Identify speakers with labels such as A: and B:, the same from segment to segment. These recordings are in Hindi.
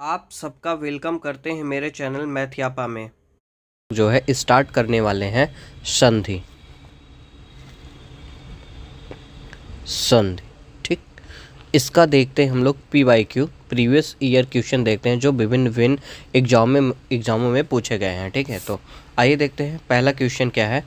A: आप सबका वेलकम करते हैं मेरे चैनल मैथयापा में। जो है स्टार्ट करने वाले हैं संधि। ठीक, इसका देखते हैं हम लोग PYQ प्रीवियस ईयर क्वेश्चन देखते हैं जो विभिन्न एग्जामों में पूछे गए हैं। ठीक है, तो आइए देखते हैं पहला क्वेश्चन क्या है।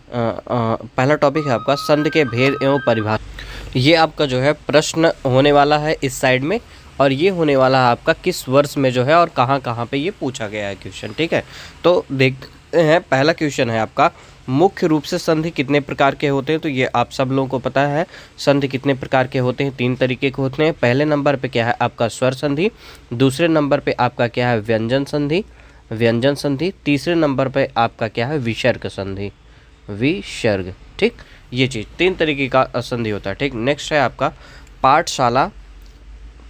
A: पहला टॉपिक है आपका संधि के भेद एवं परिभाषा। ये आपका जो है प्रश्न होने वाला है इस साइड में, और ये होने वाला है आपका किस वर्ष में जो है और कहाँ कहाँ पे ये पूछा गया है क्वेश्चन। ठीक है, तो देखते हैं पहला क्वेश्चन है आपका, मुख्य रूप से संधि कितने प्रकार के होते हैं। तो ये आप सब लोगों को पता है संधि कितने प्रकार के होते हैं, 3 तरीके के होते हैं। पहले नंबर पे क्या है आपका स्वर संधि, दूसरे नंबर पे आपका क्या है व्यंजन संधि, तीसरे नंबर पे आपका क्या है विसर्ग संधि, विसर्ग। ठीक, ये चीज़ 3 तरीके का संधि होता है। ठीक, नेक्स्ट है आपका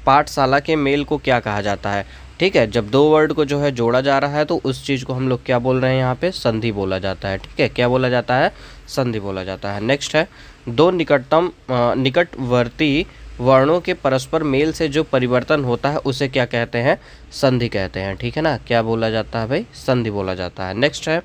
A: पाठशाला के मेल को क्या कहा जाता है। ठीक है, जब 2 वर्ड को जो है जोड़ा जा रहा है तो उस चीज़ को हम लोग क्या बोल रहे हैं, यहाँ पे संधि बोला जाता है। ठीक है, क्या बोला जाता है, संधि बोला जाता है। नेक्स्ट है 2 निकटवर्ती वर्णों के परस्पर मेल से जो परिवर्तन होता है उसे क्या कहते हैं, संधि कहते हैं। ठीक है ना, क्या बोला जाता है भाई, संधि बोला जाता है। नेक्स्ट है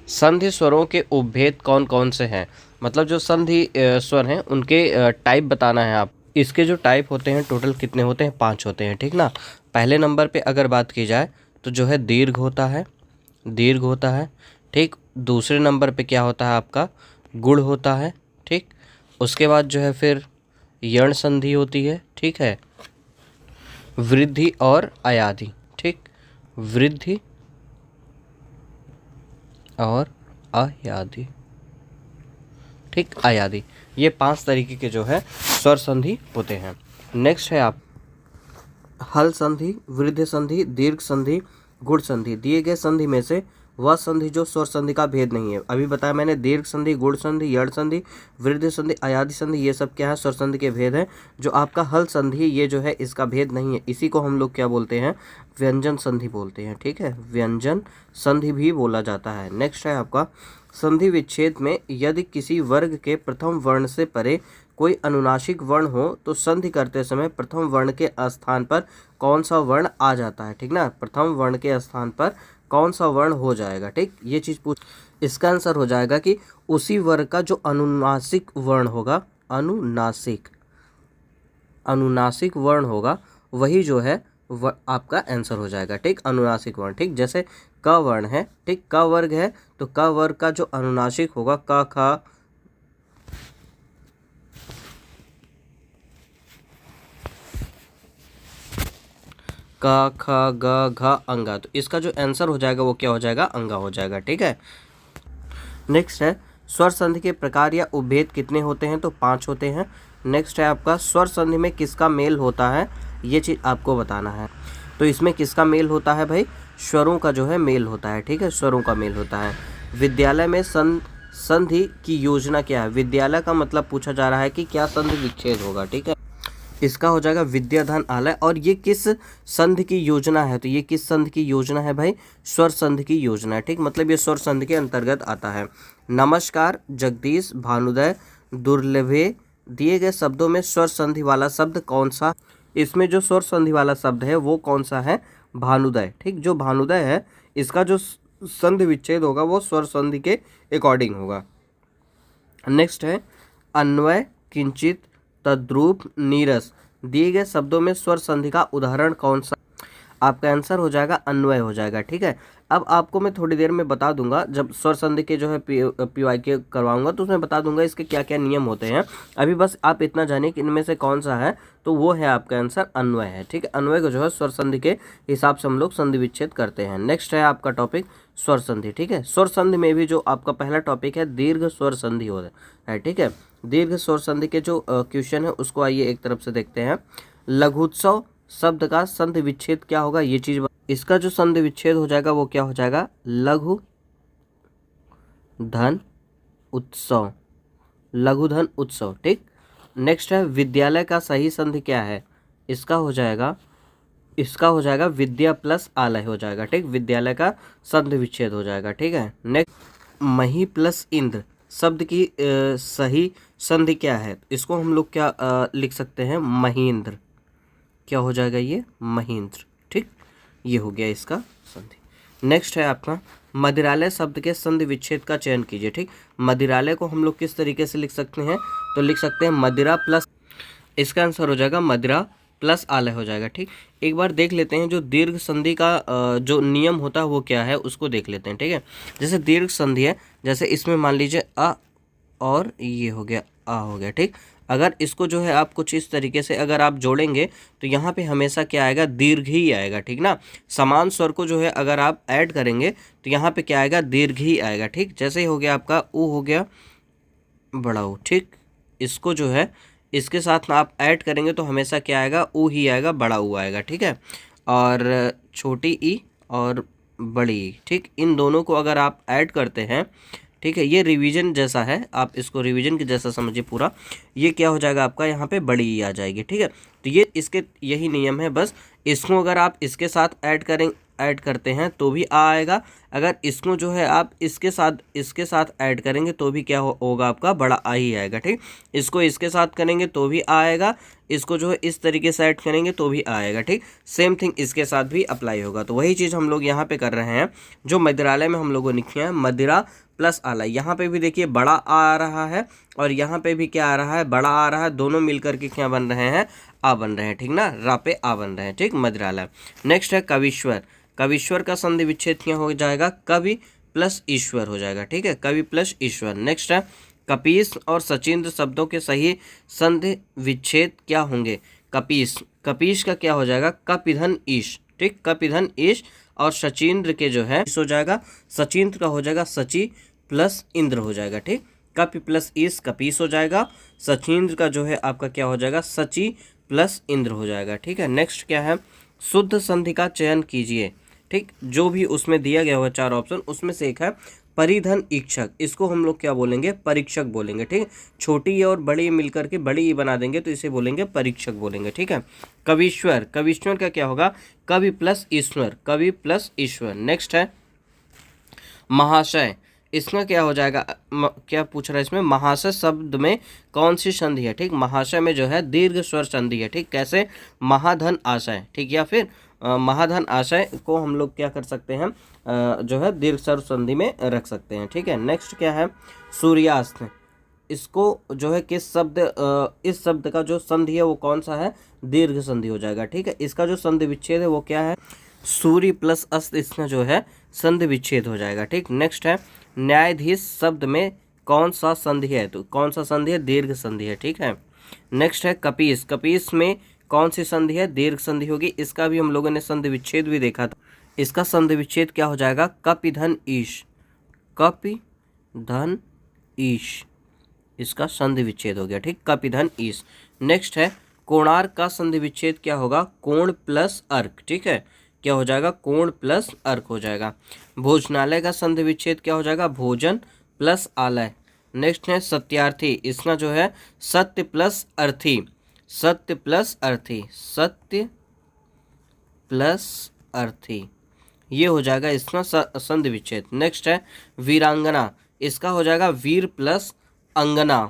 A: संधि स्वरों के उपभेद कौन कौन से हैं, मतलब जो संधि स्वर हैं उनके टाइप बताना है आप। इसके जो टाइप होते हैं टोटल कितने होते हैं, 5 होते हैं। ठीक ना, पहले नंबर पे अगर बात की जाए तो जो है दीर्घ होता है। ठीक, दूसरे नंबर पे क्या होता है आपका, गुण होता है। ठीक, उसके बाद जो है फिर यण संधि होती है। ठीक है, वृद्धि और अयाधि। ठीक, वृद्धि और अयाधि। ठीक, अयाधि, ये 5 तरीके के जो है स्वर संधि होते हैं। नेक्स्ट है आप हल संधि, वृद्धि संधि, दीर्घ संधि, गुण संधि। दिए गए संधि में से वह संधि जो स्वर संधि का भेद नहीं है। अभी बताया मैंने दीर्घ संधि, गुण संधि, यड़ संधि, वृद्धि संधि, अयाधि संधि, ये सब क्या है, स्वर संधि के भेद है। जो आपका हल संधि ये जो है इसका भेद नहीं है, इसी को हम लोग क्या बोलते हैं, व्यंजन संधि बोलते हैं। ठीक है, व्यंजन संधि भी बोला जाता है। नेक्स्ट है आपका संधि विच्छेद में यदि किसी वर्ग के प्रथम वर्ण से परे कोई अनुनासिक वर्ण हो तो संधि करते समय प्रथम वर्ण के स्थान पर कौन सा वर्ण आ जाता है। ठीक ना, प्रथम वर्ण के स्थान पर कौन सा वर्ण हो जाएगा। ठीक, ये चीज़ पूछ, इसका आंसर हो जाएगा कि उसी वर्ग का जो अनुनासिक वर्ण होगा, अनुनासिक वर्ण होगा वही जो है आपका आंसर हो जाएगा। ठीक, अनुनासिक वर्ण। ठीक, जैसे क वर्ण है, ठीक, क वर्ग है तो क वर्ग का जो अनुनासिक होगा क ख क ख ग घ अंगा, तो इसका जो आंसर हो जाएगा वो क्या हो जाएगा, अंगा हो जाएगा। ठीक है, नेक्स्ट है स्वर संधि के प्रकार या उपभेद कितने होते हैं, तो 5 होते हैं। नेक्स्ट है आपका स्वर संधि में किसका मेल होता है, ये चीज़ आपको बताना है। तो इसमें किसका मेल होता है भाई, स्वरों का जो है मेल होता है। ठीक है, स्वरों का मेल होता है। विद्यालय में संधि की योजना क्या है, विद्यालय का मतलब पूछा जा रहा है कि क्या संधि विच्छेद होगा। ठीक है, इसका हो जाएगा विद्याधन आलय। और ये किस संधि की योजना है, तो ये किस संधि की योजना है भाई, स्वर संधि की योजना है। ठीक, मतलब ये स्वर संधि के अंतर्गत आता है। नमस्कार, जगदीश, भानुदय, दुर्लभे, दिए गए शब्दों में स्वर संधि वाला शब्द कौन सा, इसमें जो स्वर संधि वाला शब्द है वो कौन सा है, भानुदय। ठीक, जो भानुदय है इसका जो संधि विच्छेद होगा वो स्वर संधि के अकॉर्डिंग होगा। नेक्स्ट है अन्वय, किंचित, तद्रूप, नीरस। दिए गए शब्दों में स्वर संधि का उदाहरण कौन सा, आपका आंसर हो जाएगा अन्वय हो जाएगा। ठीक है, अब आपको मैं थोड़ी देर में बता दूंगा, जब स्वर संधि के जो है PYQ करवाऊंगा तो उसमें बता दूंगा इसके क्या क्या नियम होते हैं। अभी बस आप इतना जानिए कि इनमें से कौन सा है, तो वो है आपका आंसर अन्वय है। ठीक है, अन्वय को जो है स्वर संधि के हिसाब से हम लोग संधि विच्छेद करते हैं। नेक्स्ट है आपका टॉपिक स्वर संधि। ठीक है, स्वर संधि में भी जो आपका पहला टॉपिक है दीर्घ स्वर संधि होता है। ठीक है, दीर्घ स्वर संधि के जो क्वेश्चन है उसको आइए एक तरफ से देखते हैं। लघुत्सव शब्द का संधि विच्छेद क्या होगा, ये चीज, इसका जो संधि विच्छेद हो जाएगा वो क्या हो जाएगा, लघु धन उत्सव, लघुधन उत्सव। ठीक, नेक्स्ट है विद्यालय का सही संधि क्या है, इसका हो जाएगा विद्या प्लस आलय हो जाएगा। ठीक, विद्यालय का संधि विच्छेद हो जाएगा। ठीक है, नेक्स्ट मही प्लस इंद्र शब्द की सही संधि क्या है, इसको हम लोग क्या लिख सकते हैं, महेंद्र। क्या हो जाएगा ये, महेंद्र। ठीक, ये हो गया इसका संधि। नेक्स्ट है आपका मदिरालय शब्द के संधि विच्छेद का चयन कीजिए। ठीक, मदिरालय को हम लोग किस तरीके से लिख सकते हैं, तो लिख सकते हैं मदिरा प्लस, इसका आंसर हो जाएगा मदिरा प्लस आलय हो जाएगा। ठीक, एक बार देख लेते हैं जो दीर्घ संधि का जो नियम होता है वो क्या है, उसको देख लेते हैं। ठीक है, जैसे दीर्घ संधि है, जैसे इसमें मान लीजिए अ और ये हो गया आ हो गया। ठीक, अगर इसको जो है आप कुछ इस तरीके से अगर आप जोड़ेंगे तो यहाँ पे हमेशा क्या आएगा, दीर्घ ही आएगा। ठीक ना, समान स्वर को जो है अगर आप ऐड करेंगे तो यहाँ पे क्या आएगा, दीर्घ ही आएगा। ठीक, जैसे ही हो गया आपका ऊ हो गया बड़ा ऊ। ठीक, इसको जो है इसके साथ आप ऐड करेंगे तो हमेशा क्या आएगा, ऊ ही आएगा, बड़ा ऊ आएगा। ठीक है, और छोटी ई और बड़ी ई। ठीक, इन दोनों को अगर आप ऐड करते हैं, ठीक है, ये रिवीजन जैसा है, आप इसको रिवीजन के जैसा समझिए पूरा। ये क्या हो जाएगा आपका, यहाँ पे बड़ी ई आ जाएगी। ठीक है, तो ये इसके यही नियम है, बस इसको अगर आप इसके साथ ऐड करते हैं तो भी आ आएगा, अगर इसको जो है आप इसके साथ ऐड करेंगे तो भी क्या होगा आपका, बड़ा आ ही आएगा। ठीक, इसको इसके साथ करेंगे तो भी आएगा, इसको जो है इस तरीके से ऐड करेंगे तो भी आएगा। ठीक, सेम थिंग इसके साथ भी अप्लाई होगा। तो वही चीज़ हम लोग यहाँ पे कर रहे हैं जो मदिरालय में हम लोगों ने लिखी है, मदिरा प्लस आलय। यहाँ पे भी देखिए बड़ा आ रहा है और यहाँ पे भी क्या आ रहा है, बड़ा आ रहा है, दोनों मिलकर के क्या बन रहे हैं, आ बन रहे हैं। ठीक ना, रा पे आ बन रहे हैं। ठीक, मदिरालय। नेक्स्ट है कविश्वर। कविश्वर का संधि विच्छेद क्या हो जाएगा, कवि प्लस ईश्वर हो जाएगा। ठीक है, कवि प्लस ईश्वर। नेक्स्ट है कपीस और सचिंद्र शब्दों के सही संधि विच्छेद क्या होंगे। कपीस का क्या हो जाएगा, कपिधन ईश। ठीक, कपिधन ईश। और सचिंद्र के जो है हो जाएगा, सचिंद्र का हो जाएगा सची प्लस इंद्र हो जाएगा। ठीक, कपि प्लस ईश कपीस हो जाएगा, सचिंद्र का जो है आपका क्या हो जाएगा, सची प्लस इंद्र हो जाएगा। ठीक है, नेक्स्ट क्या है, शुद्ध संधि का चयन कीजिए। ठीक, जो भी उसमें दिया गया हुआ 4 ऑप्शन, उसमें से एक है परिधन ईक्षक। इसको हम लोग क्या बोलेंगे, परीक्षक बोलेंगे। ठीक, छोटी ई और बड़ी मिलकर के बड़ी ई बना देंगे तो इसे बोलेंगे परीक्षक बोलेंगे। ठीक है, कविश्वर। कविश्वर का क्या होगा, कवि प्लस ईश्वर, कवि प्लस ईश्वर। नेक्स्ट है महाशय। इसमें क्या हो जाएगा, क्या पूछ रहा है इसमें, महाशय शब्द में कौन सी संधि है। ठीक, महाशय में जो है दीर्घ स्वर संधि है। ठीक, कैसे, महाधन आशय। ठीक, या फिर महाधन आशय को हम लोग क्या कर सकते हैं, जो है दीर्घ स्वर संधि में रख सकते हैं। ठीक है, नेक्स्ट क्या है, सूर्यास्त। इसको जो है किस शब्द, इस शब्द का जो संधि है वो कौन सा है, दीर्घ संधि हो जाएगा। ठीक है, इसका जो संधि विच्छेद है वो क्या है, सूर्य प्लस अस्त, इसका जो है संधि विच्छेद हो जाएगा। ठीक, नेक्स्ट है न्यायाधीश शब्द में कौन सा संधि है, तो कौन सा संधि है, दीर्घ संधि है। ठीक है, नेक्स्ट है कपीस। कपीस में कौन सी संधि है, दीर्घ संधि होगी। इसका भी हम लोगों ने संधि विच्छेद भी देखा था। इसका संधि विच्छेद क्या हो जाएगा, कपिधन ईश, कपिधन ईश, इसका संधि विच्छेद हो गया। ठीक, कपिधन ईश। नेक्स्ट है कोणार्क का संधि विच्छेद क्या होगा, कोण प्लस अर्क। ठीक है, क्या हो जाएगा, कोण प्लस अर्क हो जाएगा। भोजनालय का संधि विच्छेद क्या हो जाएगा, भोजन प्लस आलय। नेक्स्ट है सत्यार्थी। इसका जो है सत्य प्लस अर्थी, सत्य प्लस अर्थी, सत्य प्लस अर्थी, ये हो जाएगा इसका संधि विच्छेद। नेक्स्ट है वीरांगना। इसका हो जाएगा वीर प्लस अंगना,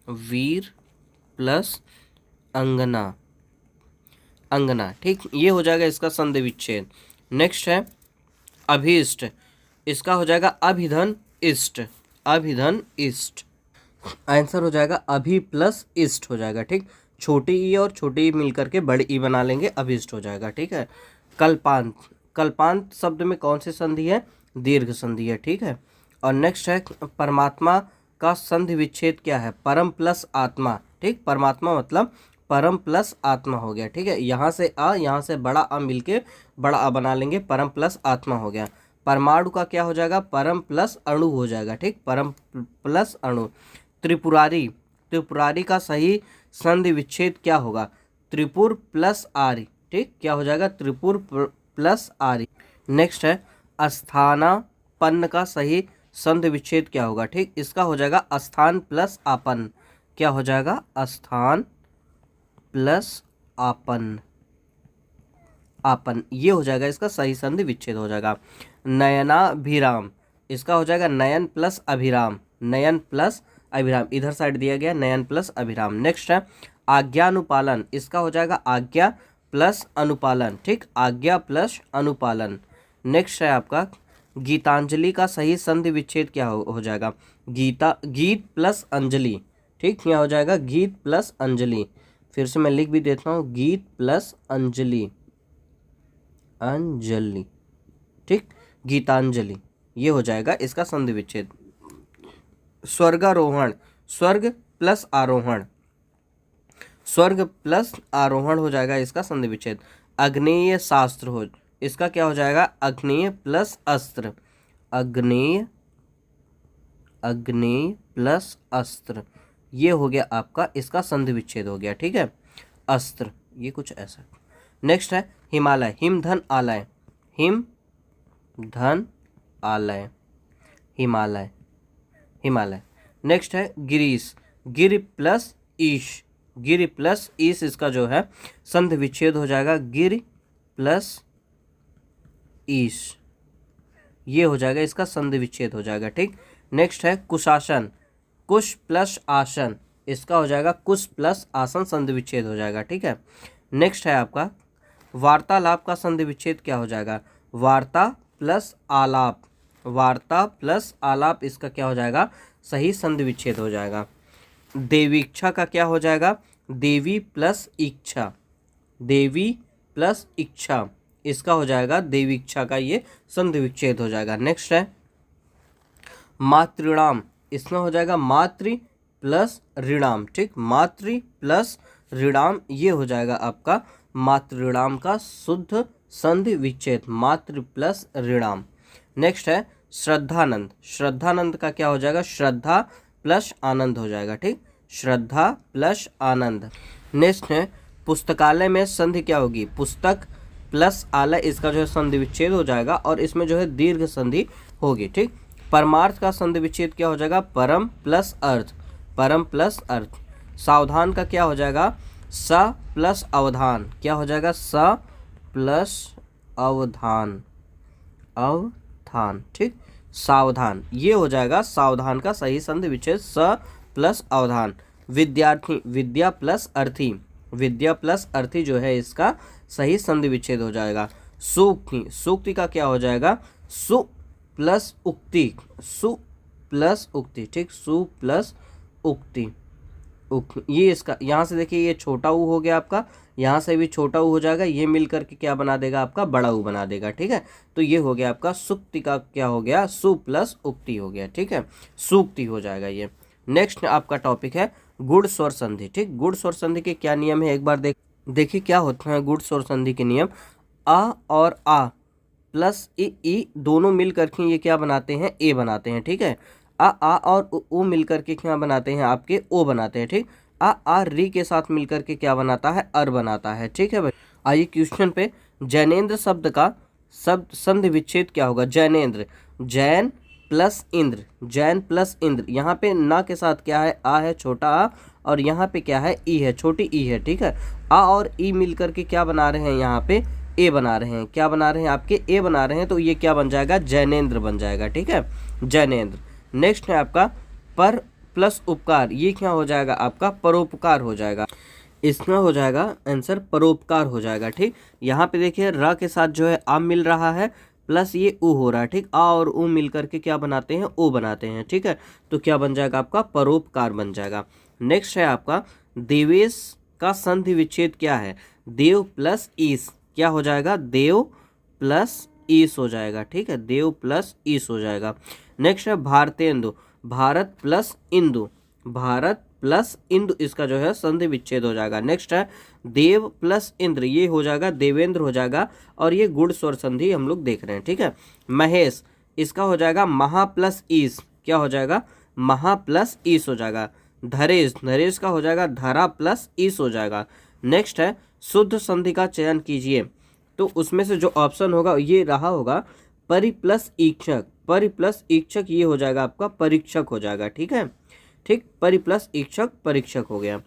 A: वीर प्लस अंगना, अंगना। ठीक, ये हो जाएगा इसका संधि विच्छेद। नेक्स्ट है अभीष्ट। इसका हो जाएगा अभिधन इष्ट, अभिधन इष्ट। आंसर हो जाएगा अभि प्लस इष्ट हो जाएगा। ठीक, छोटी ई और छोटी ई मिलकर के बड़ी ई बना लेंगे, अभिष्ट हो जाएगा। ठीक है, कल्पांत। कल्पांत शब्द में कौन सी संधि है, दीर्घ संधि है। ठीक है, और नेक्स्ट है परमात्मा का संधि विच्छेद क्या है, परम प्लस आत्मा। ठीक, परमात्मा मतलब परम प्लस आत्मा हो गया। ठीक है, यहाँ से आ, यहाँ से बड़ा आ मिलके बड़ा आ बना लेंगे, परम प्लस आत्मा हो गया। परमाणु का क्या हो जाएगा, परम प्लस अणु हो जाएगा। ठीक, परम प्लस अणु। त्रिपुरारी। त्रिपुरारी का सही संधि विच्छेद क्या होगा, त्रिपुर प्लस आर्य। ठीक, क्या हो जाएगा, त्रिपुर प्लस आर्य। नेक्स्ट है अस्थानापन्न का सही संधि विच्छेद क्या होगा। ठीक, इसका हो जाएगा अस्थान प्लस आपन। क्या हो जाएगा, अस्थान प्लस आपन, आपन, ये हो जाएगा इसका सही संधि विच्छेद हो जाएगा। नयनाभिराम। इसका हो जाएगा नयन प्लस अभिराम, नयन प्लस अभिराम, इधर साइड दिया गया नयन प्लस अभिराम। नेक्स्ट है आज्ञानुपालन। इसका हो जाएगा आज्ञा प्लस अनुपालन, ठीक, आज्ञा प्लस अनुपालन। नेक्स्ट है आपका गीतांजलि का सही संधि विच्छेद क्या हो जाएगा, गीत प्लस अंजलि, ठीक, क्या हो जाएगा, गीत प्लस अंजलि। फिर से मैं लिख भी देता हूँ, गीत प्लस अंजलि, अंजलि, ठीक, गीतांजलि, ये हो जाएगा इसका संधि विच्छेद। स्वर्गारोहण, स्वर्ग प्लस आरोहण, स्वर्ग प्लस आरोहण हो जाएगा इसका संधि विच्छेद। अग्नेय शास्त्र हो, इसका क्या हो जाएगा, अग्नेय प्लस अस्त्र, अग्नेय, अग्नेय प्लस अस्त्र, ये हो गया आपका इसका संधि विच्छेद हो गया, ठीक है, अस्त्र, ये कुछ ऐसा। नेक्स्ट है हिमालय, हिम धन आलय, हिम धन आलय, हिमालय, हिमालय। नेक्स्ट है गिरीश, गिर प्लस ईश, गिर प्लस ईश, इसका जो है संधि विच्छेद हो जाएगा, गिर प्लस ईश, ये हो जाएगा इसका संधि विच्छेद हो जाएगा, ठीक। नेक्स्ट है कुशासन, कुश प्लस आसन, इसका हो जाएगा कुश प्लस आसन, संधि विच्छेद हो जाएगा, ठीक है। नेक्स्ट है आपका वार्तालाप का संधि विच्छेद क्या हो जाएगा, वार्ता प्लस आलाप, वार्ता प्लस आलाप, इसका क्या हो जाएगा, सही संधि विच्छेद हो जाएगा। देवीक्षा का क्या हो जाएगा, देवी प्लस इच्छा, देवी प्लस इच्छा, इसका हो जाएगा देवीक्षा का ये संधि विच्छेद हो जाएगा। नेक्स्ट है मातृणाम, इसमें हो जाएगा मातृ प्लस ऋणाम, ठीक, मातृ प्लस ऋणाम, ये हो जाएगा आपका मातृणाम का शुद्ध संधि विच्छेद, मातृ प्लस ऋणाम। नेक्स्ट है श्रद्धानंद, श्रद्धानंद का क्या हो जाएगा, श्रद्धा प्लस आनंद हो जाएगा, ठीक, श्रद्धा प्लस आनंद। नेक्स्ट है पुस्तकालय में संधि क्या होगी, पुस्तक प्लस आलय, इसका जो है संधि विच्छेद हो जाएगा और इसमें जो है दीर्घ संधि होगी, ठीक। परमार्थ का संधि विच्छेद क्या हो जाएगा, परम प्लस अर्थ, परम प्लस अर्थ। सावधान का क्या हो जाएगा, स प्लस अवधान, क्या हो जाएगा, स प्लस अवधान, अवधान, ठीक, सावधान, ये हो जाएगा सावधान का सही संधि विच्छेद, स प्लस अवधान। विद्यार्थी, विद्या प्लस अर्थी, विद्या प्लस अर्थी जो है इसका सही संधि विच्छेद हो जाएगा। सूक्ति, सूक्ति का क्या हो जाएगा, सु प्लस उक्ति, सु प्लस उक्ति, ठीक, सु प्लस उक्ति, ये इसका, यहाँ से देखिए ये छोटा ऊ हो गया आपका, यहाँ से भी छोटा ऊ हो जाएगा, ये मिल करके क्या बना देगा आपका, बड़ा ऊ बना देगा, ठीक है। तो ये हो गया आपका सूक्ति का क्या हो गया, सु प्लस उक्ति हो गया, ठीक है, सूक्ति हो जाएगा ये। नेक्स्ट आपका टॉपिक है गुण स्वर संधि, ठीक, गुण स्वर संधि के क्या नियम है एक बार देखिए क्या होते हैं गुण स्वर संधि के नियम। आ और आ प्लस ई दोनों मिल करके ये क्या बनाते हैं, ए बनाते हैं, ठीक है। आ और उ मिल करके क्या बनाते हैं, आपके ओ बनाते हैं, ठीक। आ री के साथ मिलकर के क्या बनाता है, अर बनाता है, ठीक है भाई। आइए क्वेश्चन पे, जैनेन्द्र शब्द का संधि विच्छेद क्या होगा, जैनेन्द्र, जैन प्लस इंद्र, जैन प्लस इंद्र, यहाँ पे ना के साथ क्या है, आ है छोटा आ, और यहाँ पे क्या है, ई है, छोटी ई है, ठीक है। आ और ई मिल करके क्या बना रहे हैं, यहाँ पे ए बना रहे हैं, क्या बना रहे हैं, आपके ए बना रहे हैं, तो ये क्या बन जाएगा, जैनेन्द्र बन जाएगा, ठीक है, जैनेन्द्र। नेक्स्ट है आपका पर प्लस उपकार, ये क्या हो जाएगा आपका, परोपकार हो जाएगा, इसमें हो जाएगा आंसर परोपकार हो जाएगा, ठीक। यहाँ पे देखिए र के साथ जो है आ मिल रहा है प्लस ये उ हो रहा है, ठीक, आ और उ मिल करके क्या बनाते हैं, ओ बनाते हैं, ठीक है। तो क्या बन जाएगा आपका, परोपकार बन जाएगा। नेक्स्ट है आपका देवेश का संधि विच्छेद क्या है, देव प्लस ईश, क्या हो जाएगा, देव प्लस ईश हो जाएगा, ठीक है, देव प्लस ईश हो जाएगा। नेक्स्ट है भारतेंदु, भारत प्लस इंदु, भारत प्लस इंदु, इसका जो है संधि विच्छेद हो जाएगा। नेक्स्ट है देव प्लस इंद्र, ये हो जाएगा देवेंद्र हो जाएगा, और ये गुण स्वर संधि हम लोग देख रहे हैं, ठीक है। महेश, इसका हो जाएगा महा प्लस ईश, क्या हो जाएगा, महा प्लस ईश हो जाएगा। धरेश, धरेश का हो जाएगा धरा प्लस ईश हो जाएगा। नेक्स्ट है शुद्ध संधि का चयन कीजिए, तो उसमें से जो ऑप्शन होगा ये रहा होगा परि प्लस ईक्षक, परि प्लस ईक्षक, ये हो जाएगा आपका परीक्षक हो जाएगा, ठीक है, ठीक, परि प्लस ईक्षक परीक्षक हो गया।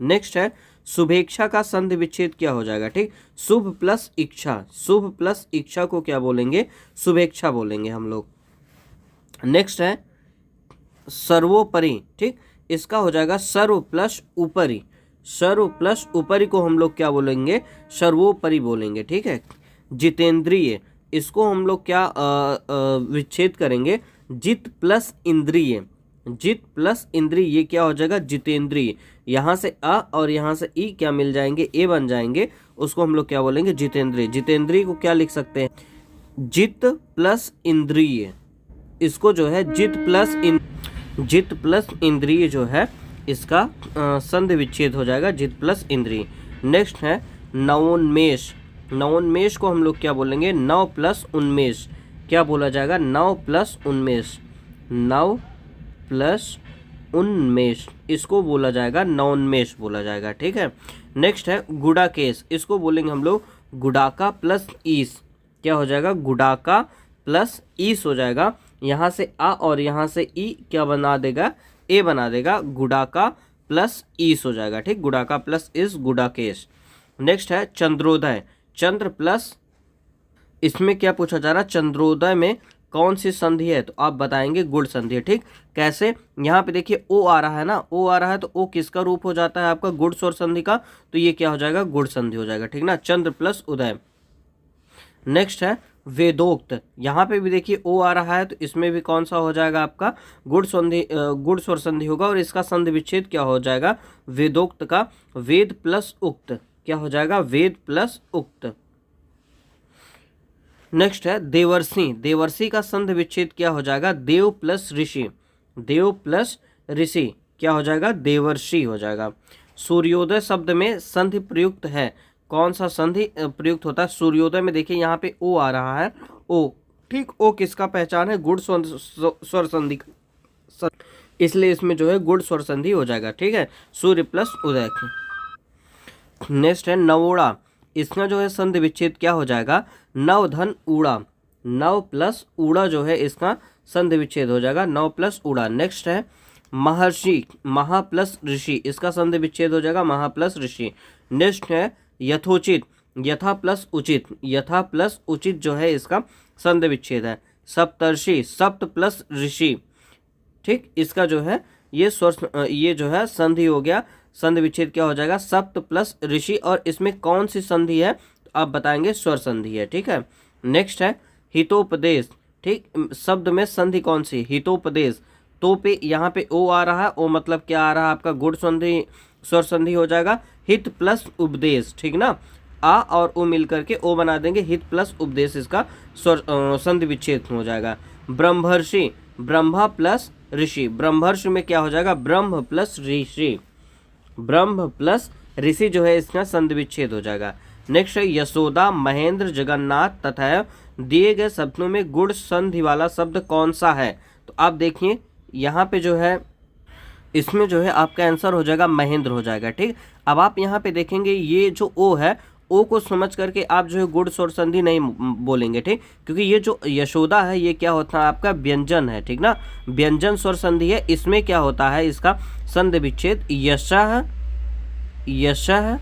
A: नेक्स्ट है शुभेच्छा का संधि विच्छेद क्या हो जाएगा, ठीक, शुभ प्लस इच्छा, शुभ प्लस इच्छा को क्या बोलेंगे, शुभेच्छा बोलेंगे हम लोग। नेक्स्ट है सर्वोपरि, ठीक, इसका हो जाएगा सर्व प्लस ऊपरी, सर्व प्लस उपरि को हम लोग क्या बोलेंगे, सर्वोपरि बोलेंगे, ठीक है। जितेंद्रिय, इसको हम लोग क्या विच्छेद करेंगे, जित प्लस इंद्रिय, जित प्लस इंद्रिय ये क्या हो जाएगा, जितेंद्रिय। यहाँ से अ और यहाँ से ई क्या मिल जाएंगे, ए बन जाएंगे, उसको हम लोग क्या बोलेंगे, जितेंद्रिय। जितेंद्रिय को क्या लिख सकते हैं, जित प्लस इंद्रिय, इसको जो है जित प्लस इंद्रिय जो है इसका संधि विच्छेद हो जाएगा, जित प्लस इंद्रिय। नेक्स्ट है नवोन्मेष। नवोन्मेष को हम लोग क्या बोलेंगे, नव प्लस उन्मेष, क्या बोला जाएगा, नव प्लस उन्मेष, नव प्लस उन्मेष, इसको बोला जाएगा नवोन्मेष बोला जाएगा, ठीक है। नेक्स्ट है गुडाकेश, इसको बोलेंगे हम लोग गुडाका प्लस ईस, क्या हो जाएगा, गुडाका प्लस ईस हो जाएगा। यहाँ से आ और यहाँ से ई क्या बना देगा, ए बना देगा, गुडाका प्लस ईस हो जाएगा, ठीक, गुडाका प्लस इस, गुडाकेश। नेक्स्ट है चंद्रोदय। चंद्र प्लस, इसमें क्या पूछा जा रहा है, चंद्रोदय में कौन सी संधि है, तो आप बताएंगे गुड़ संधि है, ठीक। कैसे, यहाँ पे देखिए ओ आ रहा है ना, ओ आ रहा है तो ओ किसका रूप हो जाता है आपका, गुड़ स्वर संधि का, तो ये क्या हो जाएगा, गुड़ संधि हो जाएगा, ठीक ना, चंद्र प्लस उदय। नेक्स्ट है वेदोक्त। यहाँ पे भी देखिए ओ आ रहा है तो इसमें भी कौन सा हो जाएगा आपका, गुड़ स्वर संधि होगा और इसका संधि विच्छेद क्या हो जाएगा, वेदोक्त का। वेद प्लस उक्त, क्या हो जाएगा, वेद प्लस उक्त। नेक्स्ट है देवर्षि। देवर्षि का संधि विच्छेद क्या हो जाएगा, देव प्लस ऋषि, देव प्लस ऋषि, क्या हो जाएगा, देवर्षि हो जाएगा। सूर्योदय शब्द में संधि प्रयुक्त है, कौन सा संधि प्रयुक्त होता है, सूर्योदय में देखिए यहाँ पे ओ आ रहा है, ओ, ठीक, ओ किसका पहचान है, गुड़ स्वर संधि, इसलिए इसमें जो है गुड़ स्वर संधि हो जाएगा, ठीक है, सूर्य प्लस उदय। नेक्स्ट है नवोड़ा। इसका जो है संधि विच्छेद क्या हो जाएगा, नव धन ऊड़ा, नव प्लस ऊड़ा जो है इसका संधि विच्छेद हो जाएगा, नव प्लस ऊड़ा। नेक्स्ट है महर्षि। महा प्लस ऋषि, इसका संधि विच्छेद हो जाएगा, महा प्लस ऋषि। नेक्स्ट है यथोचित। यथा प्लस उचित, यथा प्लस उचित जो है इसका संधि विच्छेद है। सप्तर्षि, सप्त प्लस ऋषि, ठीक, इसका जो है ये जो है संधि हो गया, संधि विच्छेद क्या हो जाएगा, सप्त प्लस ऋषि, और इसमें कौन सी संधि है, तो आप बताएंगे स्वर संधि है, ठीक है। नेक्स्ट है हितोपदेश, ठीक, शब्द में संधि कौन सी, हितोपदेश। तो पे यहाँ पे ओ आ रहा है, ओ मतलब क्या आ रहा है आपका, गुड़ संधि स्वर संधि हो जाएगा, हित प्लस उपदेश, ठीक ना, आ और ओ मिल करके ओ बना देंगे, हित प्लस उपदेश इसका स्वर संधि विच्छेद हो जाएगा। ब्रह्मर्षि, ब्रह्मा प्लस ऋषि, ब्रह्मर्षि में क्या हो जाएगा, ब्रह्म प्लस ऋषि, ब्रह्म प्लस ऋषि जो है इसका संधि विच्छेद हो जाएगा। नेक्स्ट है यशोदा, महेंद्र, जगन्नाथ तथा दिए गए शब्दों में गुड़ संधि वाला शब्द कौन सा है, तो आप देखिए यहाँ पे जो है इसमें जो है आपका आंसर हो जाएगा महेंद्र हो जाएगा, ठीक। अब आप यहाँ पे देखेंगे ये जो ओ है, ओ को समझ करके आप जो है गुड़ स्वर संधि नहीं बोलेंगे, ठीक, क्योंकि ये जो यशोदा है ये क्या होता है आपका व्यंजन है, ठीक ना, व्यंजन स्वर संधि है, इसमें क्या होता है इसका संधि विच्छेद यशः, यशः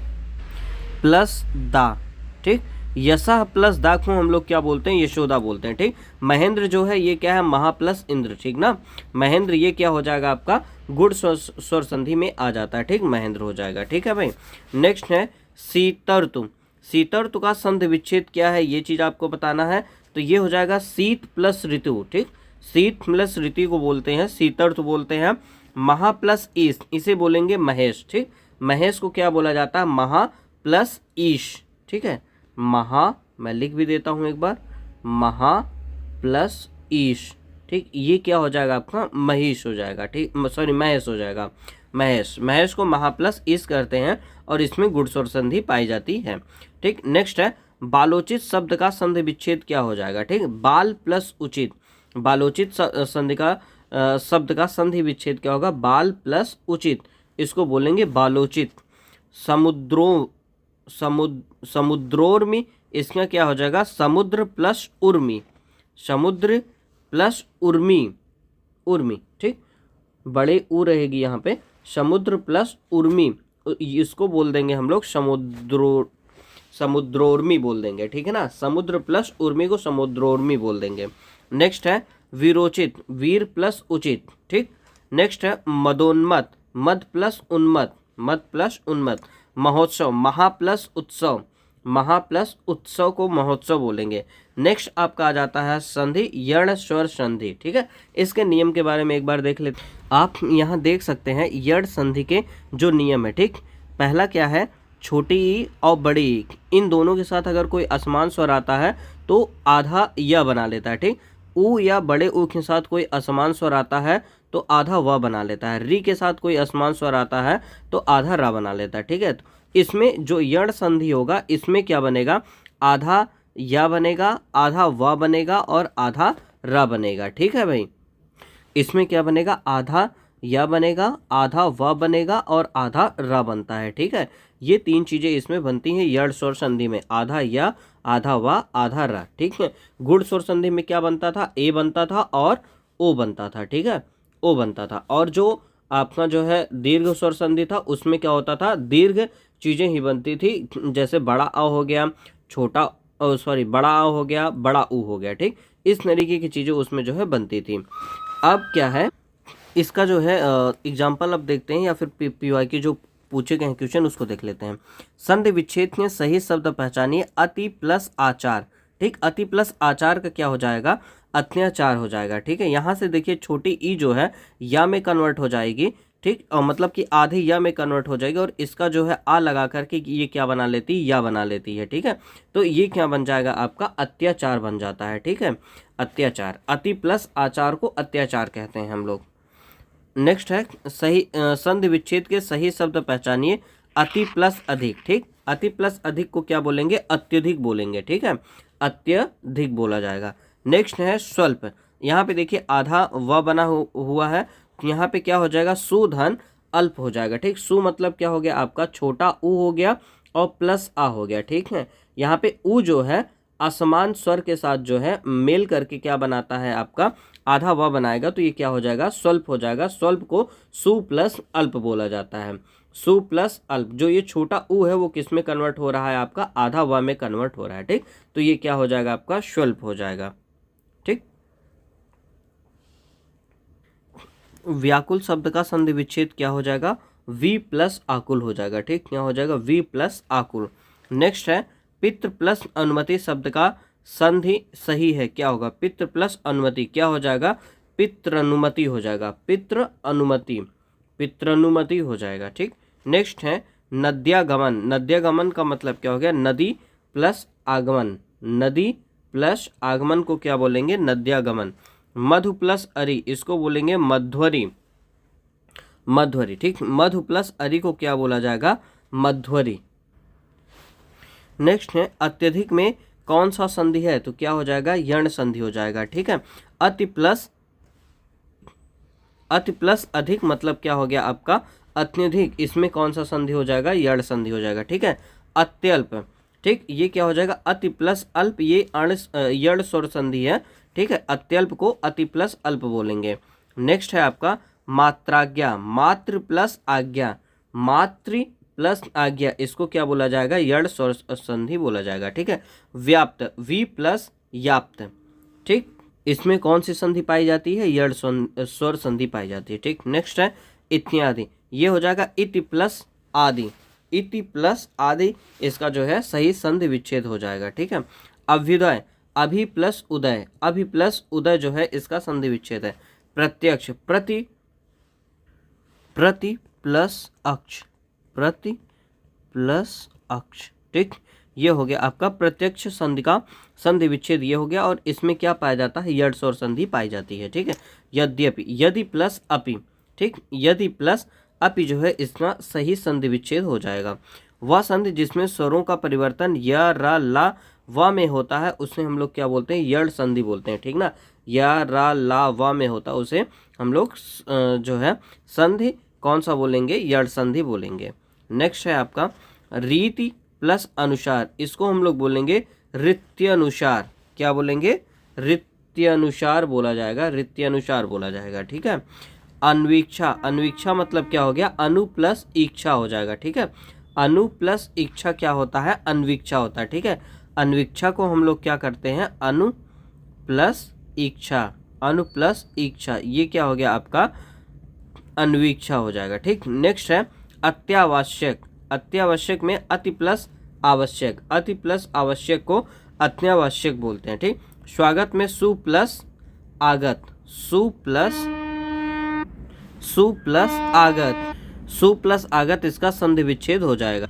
A: प्लस दा, ठीक, यशः प्लस दा को हम लोग क्या बोलते हैं, यशोदा बोलते हैं, ठीक। महेंद्र जो है ये क्या है, महा प्लस इंद्र, ठीक ना, महेंद्र ये क्या हो जाएगा आपका गुड़ स्वर संधि में आ जाता है, ठीक, महेंद्र हो जाएगा, ठीक है भाई। नेक्स्ट है शीतर्तु। शीतर्तु का संधि विच्छेद क्या है, ये चीज आपको बताना है, तो ये हो जाएगा शीत प्लस ऋतु, ठीक, शीत प्लस ऋतु को बोलते हैं शीतर्तु बोलते हैं। महा प्लस ईश, इसे बोलेंगे महेश, ठीक, महेश को क्या बोला जाता है, महा प्लस ईश, ठीक है, महा, मैं लिख भी देता हूं एक बार, महा प्लस ईश, ठीक, ये क्या हो जाएगा आपका महिष हो जाएगा, ठीक, सॉरी महेश हो जाएगा, महेश, महेश को महा प्लस ईश करते हैं और इसमें गुड़ स्वर संधि पाई जाती है, ठीक। नेक्स्ट है बालोचित शब्द का संधि विच्छेद क्या हो जाएगा, ठीक, बाल प्लस उचित, बालोचित संधि का शब्द का संधि विच्छेद क्या होगा, बाल प्लस उचित, इसको बोलेंगे बालोचित। समुद्रोर्मी, इसका क्या हो जाएगा, समुद्र प्लस उर्मी, समुद्र प्लस उर्मी, उर्मी, ठीक, बड़े ऊ रहेगी यहाँ पे, समुद्र प्लस उर्मी, इसको बोल देंगे हम लोग समुद्रोर्मी बोल देंगे, ठीक है ना, समुद्र प्लस उर्मी को समुद्रोर्मी बोल देंगे। नेक्स्ट है वीरोचित, वीर प्लस उचित, ठीक। नेक्स्ट है मदोन्मत, मद प्लस उन्मत, मत प्लस उन्मत्त, महोत्सव, महा प्लस उत्सव, महा प्लस उत्सव को महोत्सव बोलेंगे। नेक्स्ट आपका आ जाता है संधि, यण स्वर संधि, ठीक है। इसके नियम के बारे में एक बार देख लेते हैं। आप यहाँ देख सकते हैं यण संधि के जो नियम है, ठीक। पहला क्या है, छोटी ई और बड़ी ई, इन दोनों के साथ अगर कोई असमान स्वर आता है तो आधा य बना लेता है, ठीक। ऊ या बड़े ऊ के साथ कोई असमान स्वर आता है तो आधा व बना लेता है। री के साथ कोई असमान स्वर आता है तो आधा रा बना लेता है, ठीक है। तो इसमें जो यण संधि होगा इसमें क्या बनेगा, आधा या बनेगा, आधा व बनेगा और आधा रा बनेगा, ठीक है भाई। इसमें क्या बनेगा, आधा या बनेगा, आधा व बनेगा और आधा रा बनता है, ठीक है। ये तीन चीजें इसमें बनती हैं यण स्वर संधि में, आधा या, आधा व, आधा रा, ठीक है। गुण स्वर संधि में क्या बनता था, ए बनता था और ओ बनता था, ठीक है, ओ बनता था। और जो आपका जो है दीर्घ स्वर संधि था उसमें क्या होता था, दीर्घ चीजें ही बनती थी, जैसे बड़ा अ हो गया, छोटा सॉरी बड़ा आ हो गया, बड़ा ऊ हो गया, ठीक। इस तरीके की चीजें उसमें जो है बनती थी। अब क्या है, इसका जो है एग्जाम्पल अब देखते हैं, या फिर पीवाई की जो पूछे गए हैं क्वेश्चन उसको देख लेते हैं। संधि विच्छेद में सही शब्द पहचानिए, अति प्लस आचार, ठीक। अति प्लस आचार का क्या हो जाएगा, अत्याचार हो जाएगा, ठीक है। यहाँ से देखिए छोटी ई जो है या में कन्वर्ट हो जाएगी, ठीक, और मतलब कि आधी या में कन्वर्ट हो जाएगी, और इसका जो है आ लगा करके ये क्या बना लेती है, या बना लेती है, ठीक है। तो ये क्या बन जाएगा आपका, अत्याचार बन जाता है, ठीक है, अत्याचार। अति प्लस आचार को अत्याचार कहते हैं हम लोग। नेक्स्ट है सही संधि विच्छेद के सही शब्द पहचानिए, अति प्लस अधिक, ठीक। अति प्लस अधिक को क्या बोलेंगे, अत्यधिक बोलेंगे, ठीक है, अत्यधिक बोला जाएगा। नेक्स्ट है स्वल्प, यहाँ पे देखिए आधा व बना हुआ है, यहाँ पे क्या हो जाएगा, सुधन अल्प हो जाएगा, ठीक। सु मतलब क्या हो गया आपका, छोटा ऊ हो गया और प्लस आ हो गया, ठीक है। यहाँ पे ऊ जो है असमान स्वर के साथ जो है मेल करके क्या बनाता है आपका, आधा व बनाएगा, तो ये क्या हो जाएगा, स्वल्प हो जाएगा। स्वल्प को सु प्लस अल्प बोला जाता है, सु प्लस अल्प। जो ये छोटा ऊ है वो किस में कन्वर्ट हो रहा है आपका, आधा व में कन्वर्ट हो रहा है, ठीक। तो ये क्या हो जाएगा आपका, स्वल्प हो जाएगा, ठीक। व्याकुल शब्द का संधि विच्छेद क्या हो जाएगा, वी प्लस आकुल हो जाएगा, ठीक। क्या हो जाएगा, वी प्लस आकुल। नेक्स्ट है पितृ प्लस अनुमति शब्द का संधि सही है, क्या होगा, पितृ प्लस अनुमति क्या हो जाएगा, पितृनुमति हो जाएगा, पितृ अनुमति, पितृनुमति हो जाएगा, ठीक। नेक्स्ट है नद्यागमन, नद्यागमन का मतलब क्या हो गया, नदी प्लस आगमन, नदी प्लस आगमन को क्या बोलेंगे, नद्यागमन। मधु प्लस अरि इसको बोलेंगे मध्वरी, मध्वरी, ठीक। मधु प्लस अरि को क्या बोला जाएगा, मध्वरी। नेक्स्ट है अत्यधिक में कौन सा संधि है, तो क्या हो जाएगा, यण संधि हो जाएगा, ठीक है। अति प्लस अधिक मतलब क्या हो गया आपका, अत्यधिक, इसमें कौन सा संधि हो जाएगा, यण संधि हो जाएगा, ठीक है। अत्यल्प, ठीक, ये क्या हो जाएगा, अति प्लस अल्प, ये यण स्वर संधि है, ठीक है। अत्यल्प को अति प्लस अल्प बोलेंगे। नेक्स्ट है आपका मात्राज्ञा, मात्र प्लस आज्ञा, मातृ प्लस आज्ञा, इसको क्या बोला जाएगा, यण स्वर संधि बोला जाएगा, ठीक है। व्याप्त, वी प्लस याप्त, ठीक, इसमें कौन सी संधि पाई जाती है, यण स्वर संधि पाई जाती है, ठीक। नेक्स्ट है इत्यादि, ये हो जाएगा इति प्लस आदि, इति प्लस आदि, इसका जो है सही संधि विच्छेद हो जाएगा, ठीक है। अभ्युदय, अभि प्लस उदय, अभि प्लस उदय जो है इसका संधि विच्छेद है। प्रत्यक्ष, प्रति प्लस अक्ष, प्रति प्लस अक्ष, ठीक, ये हो गया आपका प्रत्यक्ष संधि का संधि विच्छेद, ये हो गया। और इसमें क्या पाया जाता है, यण स्वर संधि पाई जाती है, ठीक है। यद्यपि, यदि प्लस अपि, ठीक, यदि प्लस अपि जो है इसका सही संधि विच्छेद हो जाएगा। वह संधि जिसमें स्वरों का परिवर्तन य, र, ला, व में होता है उसे हम लोग क्या बोलते हैं, यण संधि बोलते हैं, ठीक ना। या, रा, ला, व में होता है उसे हम लोग जो है संधि कौन सा बोलेंगे, यण संधि बोलेंगे। नेक्स्ट है आपका रीति प्लस अनुसार, इसको हम लोग बोलेंगे रीत्यनुसार, क्या बोलेंगे, रीत्यनुसार बोला जाएगा, रीत्यनुसार बोला जाएगा, ठीक है। अन्वीक्षा, अन्वीक्षा मतलब क्या हो गया, अनु प्लस इच्छा हो जाएगा, ठीक है। अनु प्लस इच्छा क्या होता है, अन्वीक्षा होता है, ठीक है। अन्वीक्षा को हम लोग क्या करते हैं, अनु प्लस इच्छा, अनु प्लस इच्छा, ये क्या हो गया आपका, अन्वीक्षा हो जाएगा, ठीक। नेक्स्ट है अत्यावश्यक, अत्यावश्यक में अति प्लस आवश्यक, अति प्लस आवश्यक को अत्यावश्यक बोलते हैं। ठीक, स्वागत में सु प्लस आगत, सु प्लस आगत, सु प्लस आगत इसका संधि विच्छेद हो जाएगा।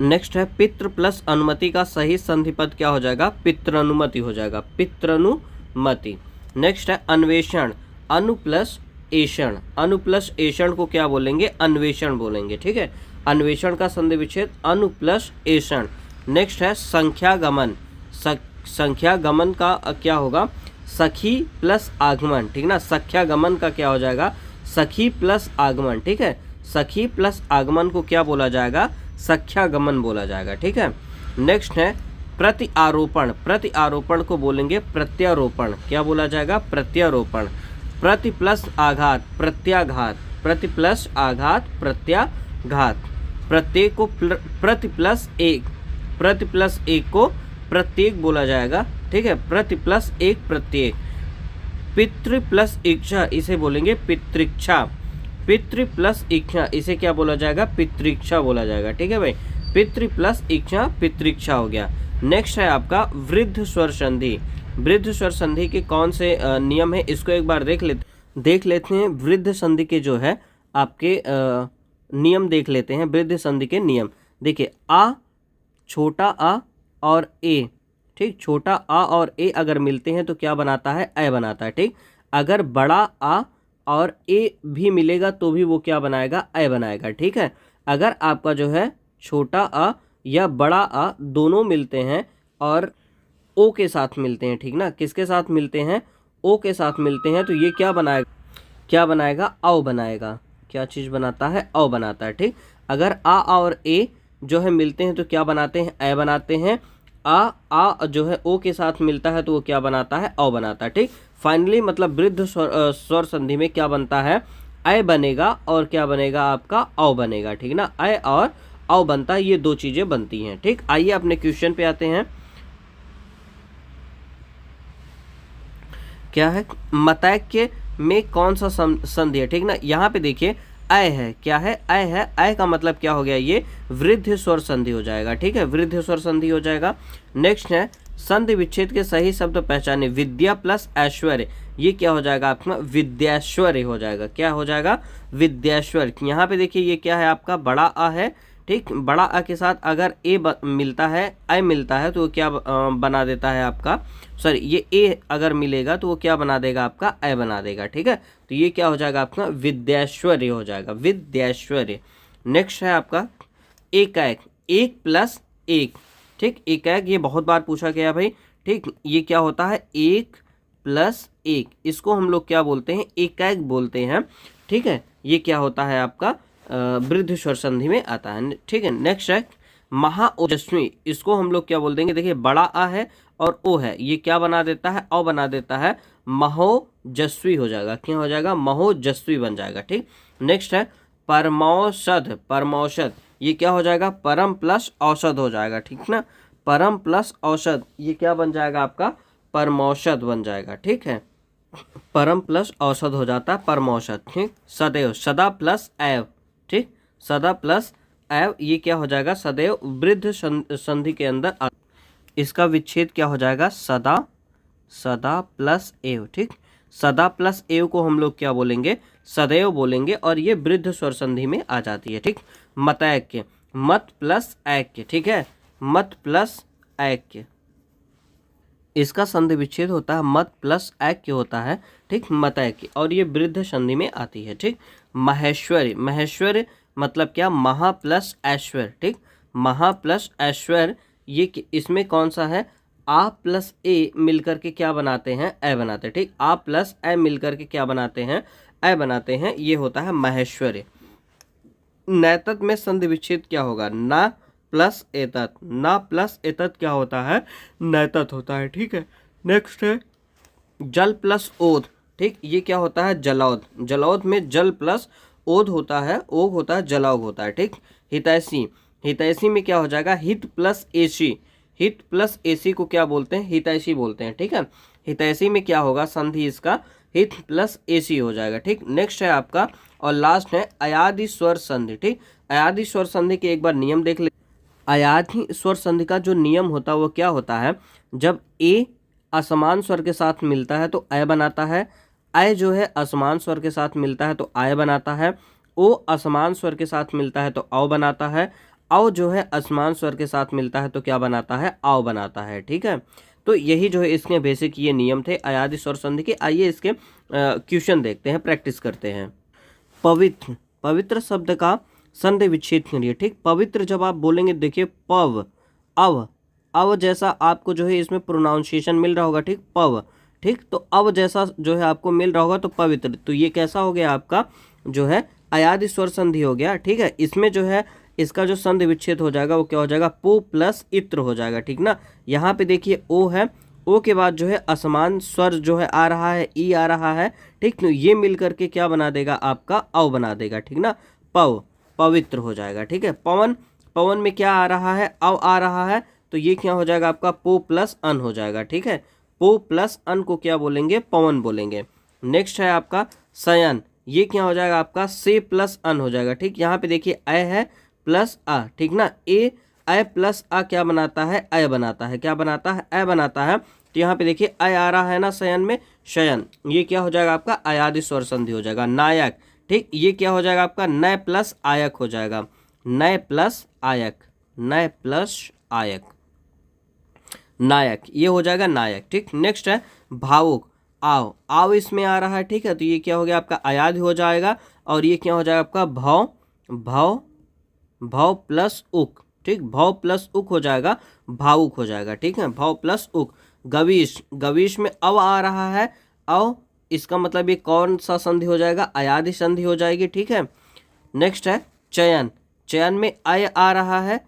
A: नेक्स्ट है पितृ प्लस अनुमति का सही संधि पद क्या हो जाएगा? पित्रानुमति हो जाएगा, पित्रानुमति। नेक्स्ट है अन्वेषण, अनु प्लस एषण, अनु प्लस एषण को क्या बोलेंगे? अन्वेषण बोलेंगे। ठीक है, अन्वेषण का संधि विच्छेद अनु प्लस एषण। नेक्स्ट है संख्यागमन, संख्यागमन का क्या होगा? सखी प्लस आगमन। ठीक ना, संख्यागमन का क्या हो जाएगा? सखी प्लस आगमन। ठीक है, सखी प्लस आगमन को क्या बोला जाएगा? संख्यागमन बोला जाएगा। ठीक है, नेक्स्ट है प्रति आरोपण, प्रति आरोपण को बोलेंगे प्रत्यारोपण। क्या बोला जाएगा? प्रत्यारोपण। प्रति प्लस आघात, प्रत्याघात, प्रति प्लस आघात, प्रत्याघात। प्रत्येक को प्रति प्लस एक, प्रति प्लस एक को प्रत्येक बोला जाएगा। ठीक है, प्रति प्लस एक प्रत्येक। पितृ प्लस इच्छा इसे बोलेंगे पितृक्षा, पितृ प्लस इच्छा इसे क्या बोला जाएगा? पितृक्षा बोला जाएगा। ठीक है भाई, पितृ प्लस इच्छा पितृक्षा हो गया। नेक्स्ट है आपका वृद्ध स्वर संधि। वृद्ध स्वर संधि के कौन से नियम है इसको एक बार देख लेते हैं। वृद्ध संधि के जो है आपके नियम देख लेते हैं। वृद्ध संधि के नियम देखिए, आ, छोटा आ और ए। ठीक, छोटा आ और ए अगर मिलते हैं तो क्या बनाता है? ए बनाता है। ठीक, अगर बड़ा आ और ए भी मिलेगा तो भी वो क्या बनाएगा? ए बनाएगा। ठीक है, अगर आपका जो है छोटा आ या बड़ा आ दोनों मिलते हैं और ओ के साथ मिलते हैं, ठीक ना, किसके साथ मिलते हैं? ओ के साथ मिलते हैं, तो ये क्या बनाएगा? क्या बनाएगा? औ बनाएगा। क्या चीज़ बनाता है? औ बनाता है। ठीक, अगर आ और ए जो है मिलते हैं तो क्या बनाते हैं? ए बनाते हैं। आ जो है ओ के साथ मिलता है तो वो क्या बनाता है? औ बनाता है। ठीक, फाइनली मतलब वृद्ध स्वर संधि में क्या बनता है? ए बनेगा और क्या बनेगा आपका? औ बनेगा। ठीक ना, ए और औ बनता है, ये दो चीज़ें बनती हैं। ठीक, आइए अपने क्वेश्चन पे आते हैं। क्या है? मतैक्य में कौन सा संधि है? ठीक ना, यहाँ पे देखिए अय है, क्या है? अय है। अय का मतलब क्या हो गया? ये वृद्ध स्वर संधि हो जाएगा। ठीक है, वृद्ध स्वर संधि हो जाएगा। नेक्स्ट है संधि विच्छेद के सही शब्द पहचाने। विद्या प्लस ऐश्वर्य, ये क्या हो जाएगा आपका? विद्याश्वर्य हो जाएगा। क्या हो जाएगा? विद्याश्वर्य। यहाँ पे देखिए ये क्या है आपका? बड़ा आ है। ठीक, बड़ा आ के साथ अगर ए मिलता है, ए मिलता है तो वो क्या बना देता है आपका? सॉरी, ये ए अगर मिलेगा तो वो क्या बना देगा आपका? ए बना देगा। ठीक है, तो ये क्या हो जाएगा आपका? विद्याश्वर्य हो जाएगा, विद्याश्वर्य। नेक्स्ट है आपका एकाएक, एक प्लस एक। ठीक, एकाएक ये बहुत बार पूछा गया भाई। ठीक, ये क्या होता है? एक प्लस एक, इसको हम लोग क्या बोलते हैं? एकाएक बोलते हैं। ठीक है, ये क्या होता है आपका? वृद्ध स्वर संधि में आता है। ठीक है, नेक्स्ट है महाओजस्वी, इसको हम लोग क्या बोल देंगे? देखिए बड़ा आ है और ओ है, ये क्या बना देता है? औ बना देता है, महोजस्वी हो जाएगा। क्या हो जाएगा? महोजस्वी बन जाएगा। ठीक, नेक्स्ट है परमौषध, परमौषध ये क्या हो जाएगा? परम प्लस औषध हो जाएगा। ठीक ना, परम प्लस औषध ये क्या बन जाएगा आपका? परमौषध बन जाएगा। ठीक है, परम प्लस औषध हो जाता है परमौषध। ठीक, सदैव, सदा प्लस एव। ठीक, सदा प्लस एव ये क्या हो जाएगा? सदैव। वृद्ध संधि के अंदर इसका विच्छेद क्या हो जाएगा? सदा, सदा प्लस एव। ठीक, सदा प्लस एव को हम लोग क्या बोलेंगे? सदैव बोलेंगे और ये वृद्ध स्वर संधि में आ जाती है। ठीक, मतैक्य, मत प्लस ऐक्य। ठीक है, मत प्लस ऐक्य इसका संधि विच्छेद होता है, मत प्लस ऐक्य होता है। ठीक, मतैक्य, और ये वृद्ध संधि में आती है। ठीक, महेश्वरी, महेश्वरी मतलब क्या? महा प्लस ऐश्वर्य। ठीक, महा प्लस ऐश्वर्य ये इसमें कौन सा है? आ प्लस ए मिलकर के क्या बनाते हैं? ए बनाते हैं। ठीक, आ प्लस ए मिलकर के क्या बनाते हैं? ए बनाते हैं, ये होता है महेश्वरी। नैतत में संधि विच्छेद क्या होगा? ना प्लस एतत, ना प्लस एतत क्या होता है? नैतत होता है। ठीक है, नेक्स्ट है जल प्लस ओध। ठीक, ये क्या होता है? जलौध। जलौध में जल प्लस ओध होता है, ओघ होता है, जलौघ होता है। ठीक, हितैषी, हितैषी में क्या हो जाएगा? हित प्लस एशी, हित प्लस एसी को क्या बोलते हैं, हितैषी बोलते हैं। ठीक है, हितैषी में क्या होगा, संधि इसका हित प्लस एसी हो जाएगा। ठीक, नेक्स्ट है आपका और लास्ट है अयादि स्वर संधि। ठीक, अयादि स्वर संधि के एक बार नियम देख ले। अयादि स्वर संधि का जो नियम होता है वो क्या होता है, जब ए असमान स्वर के साथ मिलता है तो अय बनाता है, अय जो है असमान स्वर के साथ मिलता है तो आय बनाता है, ओ असमान स्वर के साथ मिलता है तो औ बनाता है, औ जो है असमान स्वर के साथ मिलता है तो क्या बनाता है, आओ बनाता है। ठीक है, तो यही जो है इसके बेसिक ये नियम थे अयादि स्वर संधि के। आइए इसके क्वेश्चन देखते हैं, प्रैक्टिस करते हैं। पवित्र, पवित्र शब्द का संधि विच्छेद करिए। ठीक, पवित्र जब आप बोलेंगे देखिए पव अव जैसा आपको जो है इसमें प्रोनाउंसिएशन मिल रहा होगा। ठीक, पव। ठीक, तो अव जैसा जो है आपको मिल रहा होगा तो पवित्र, तो ये कैसा हो गया आपका जो है अयादि स्वर संधि हो गया। ठीक है, इसमें जो है इसका जो संधि विच्छेद हो जाएगा वो क्या हो जाएगा, पु प्लस इत्र हो जाएगा। ठीक ना, यहाँ पे देखिए ओ है, ओ के बाद जो है असमान स्वर जो है आ रहा है, ई आ रहा है। ठीक, तो ये मिल करके क्या बना देगा आपका औ बना देगा। ठीक ना, पव, पवित्र हो जाएगा। ठीक है, पवन, पवन में क्या आ रहा है, अव आ रहा है, तो ये क्या हो जाएगा आपका पो प्लस अन हो जाएगा। ठीक है, पो प्लस अन को क्या बोलेंगे, पवन बोलेंगे। नेक्स्ट है आपका शयन, ये क्या हो जाएगा आपका से प्लस अन हो जाएगा। ठीक, यहाँ पे देखिए अय है प्लस आ। ठीक ना, ए अय प्लस आ क्या बनाता है, अय बनाता है। क्या बनाता है, अय बनाता है। तो यहाँ पे देखिए अय आ रहा है ना शयन में, शयन, ये क्या हो जाएगा आपका अयादि स्वर संधि हो जाएगा। नायक, ठीक, ये क्या हो जाएगा आपका नय प्लस आयक हो जाएगा, नय प्लस आयक, नय प्लस आयक, नायक, ये हो जाएगा नायक। ठीक, नेक्स्ट है भावुक, आओ, आओ इसमें आ रहा है। ठीक है, तो ये क्या हो गया आपका अयादि हो जाएगा और ये क्या हो जाएगा आपका भव, भव, भव प्लस उक। ठीक, भव प्लस उक हो जाएगा, भावुक हो जाएगा। ठीक है, भव प्लस उक। गवीश, गवीश में अव आ रहा है, अव, इसका मतलब ये कौन सा संधि हो जाएगा, अयादि संधि हो जाएगी। ठीक है, नेक्स्ट है चयन, चयन में अय आ रहा है,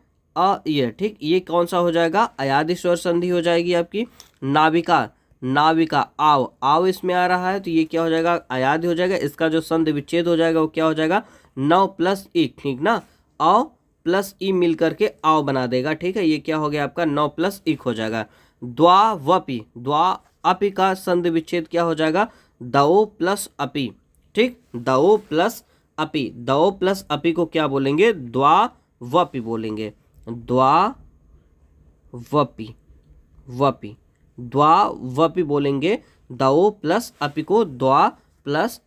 A: ये। ठीक, ये कौन सा हो जाएगा, अयादि स्वर संधि हो जाएगी आपकी। नाविका, नाविका, आओ, आओ इसमें आ रहा है तो ये क्या हो जाएगा, अयादि हो जाएगा। इसका जो संधि विच्छेद हो जाएगा वो क्या हो जाएगा, नौ प्लस ई। ठीक ना, आओ प्लस ई मिल करके आओ बना देगा। ठीक है, ये क्या हो गया आपका नौ प्लस इक हो जाएगा। द्वावपी, द्वा अपी का संधि विच्छेद क्या हो जाएगा, दओ प्लस अपी। ठीक, दओ प्लस अपी, दओ प्लस अपी को क्या बोलेंगे, द्वावपी बोलेंगे, द्वावपी, वपी, द्वावपी बोलेंगे। दओ प्लस अपी को द्वा प्लस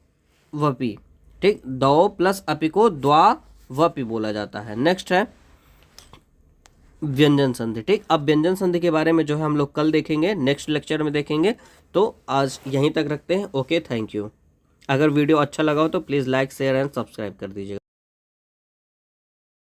A: वपी। ठीक, दओ प्लस अपी को द्वावपी बोला जाता है। नेक्स्ट है व्यंजन संधि। ठीक, अब व्यंजन संधि के बारे में जो है हम लोग कल देखेंगे, नेक्स्ट लेक्चर में देखेंगे। तो आज यहीं तक रखते हैं। Okay, thank you. अगर वीडियो अच्छा लगा हो तो please like, share and subscribe कर दीजिएगा।